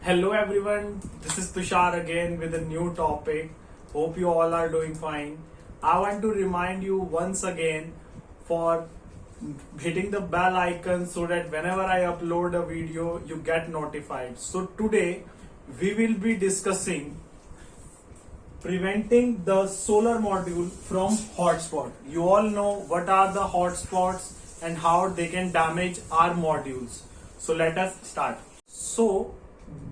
Hello everyone, this is Tushar again with a new topic. Hope you all are doing fine. I want to remind you once again for hitting the bell icon so that whenever I upload a video you get notified. So today we will be discussing preventing the solar module from hotspot. You all know what are the hotspots and how they can damage our modules. So let us start. So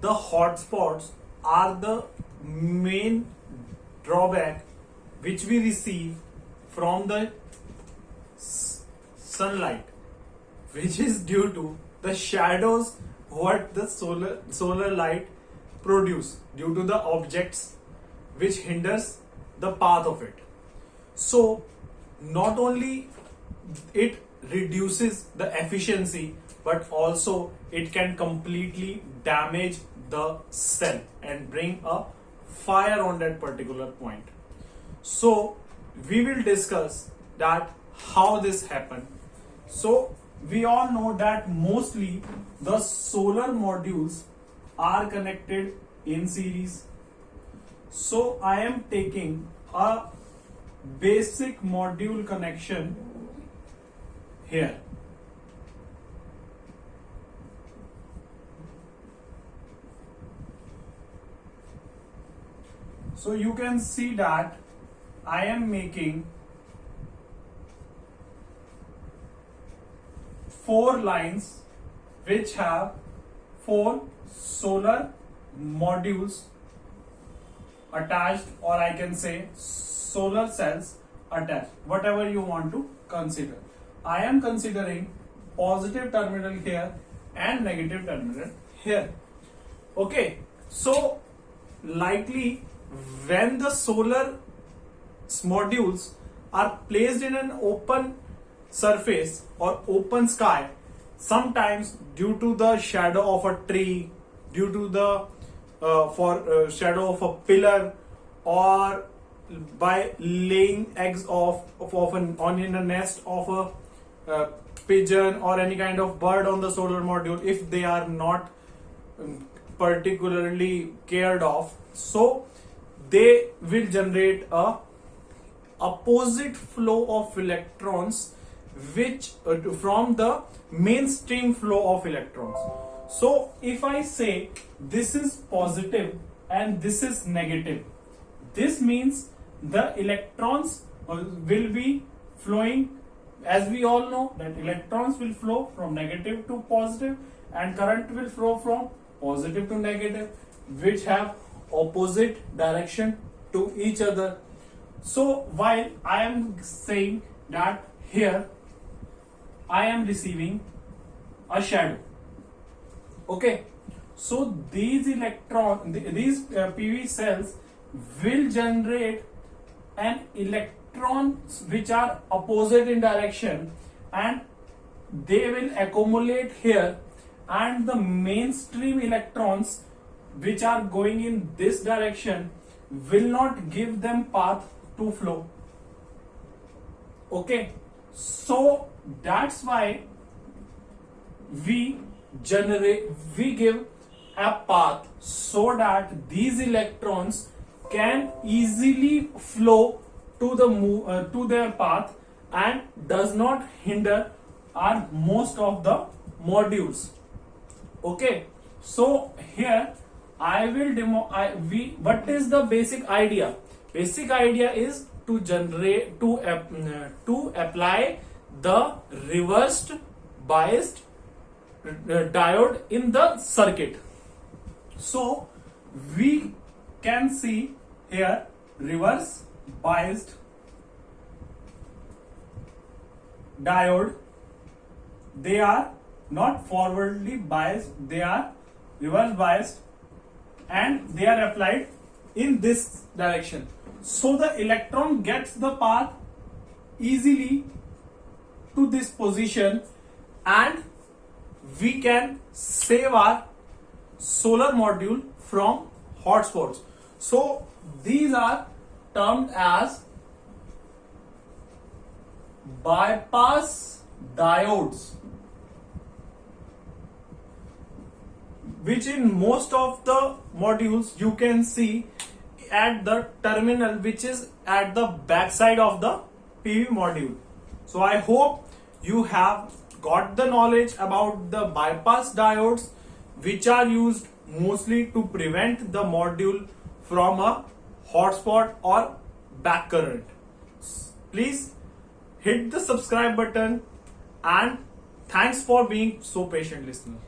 the hotspots are the main drawback which we receive from the sunlight, which is due to the shadows what the solar light produce due to the objects which hinders the path of it. So not only it reduces the efficiency, but also it can completely damage the cell and bring a fire on that particular point. So we will discuss that how this happened. So we all know that mostly the solar modules are connected in series. So I am taking a basic module connection here. So you can see that I am making 4 lines which have 4 solar modules attached, or I can say solar cells attached, whatever you want to consider. I am considering positive terminal here and negative terminal here. Okay, so likely when the solar modules are placed in an open surface or open sky, sometimes due to the shadow of a tree, due to the shadow of a pillar, or by laying eggs on in a nest of a pigeon or any kind of bird on the solar module, if they are not particularly cared of, so they will generate a opposite flow of electrons which from the mainstream flow of electrons. So if I say this is positive and this is negative, this means the electrons will be flowing. As we all know that electrons will flow from negative to positive and current will flow from positive to negative, which have opposite direction to each other. So while I am saying that here I am receiving a shadow. Okay, so these PV cells will generate an electrons which are opposite in direction, and they will accumulate here, and the mainstream electrons which are going in this direction will not give them path to flow. Okay, so that's why we give a path so that these electrons can easily flow to to their path and does not hinder our most of the modules. Okay, so here I will what is the basic idea? Basic idea is to generate to apply the reversed biased diode in the circuit. So we can see here reverse biased diode. They are not forwardly biased, they are reverse biased, and they are applied in this direction. So the electron gets the path easily to this position, and we can save our solar module from hotspots. So these are termed as bypass diodes. which in most of the modules you can see at the terminal, which is at the back side of the PV module. So I hope you have got the knowledge about the bypass diodes, which are used mostly to prevent the module from a hotspot or back current. Please hit the subscribe button, and thanks for being so patient listener.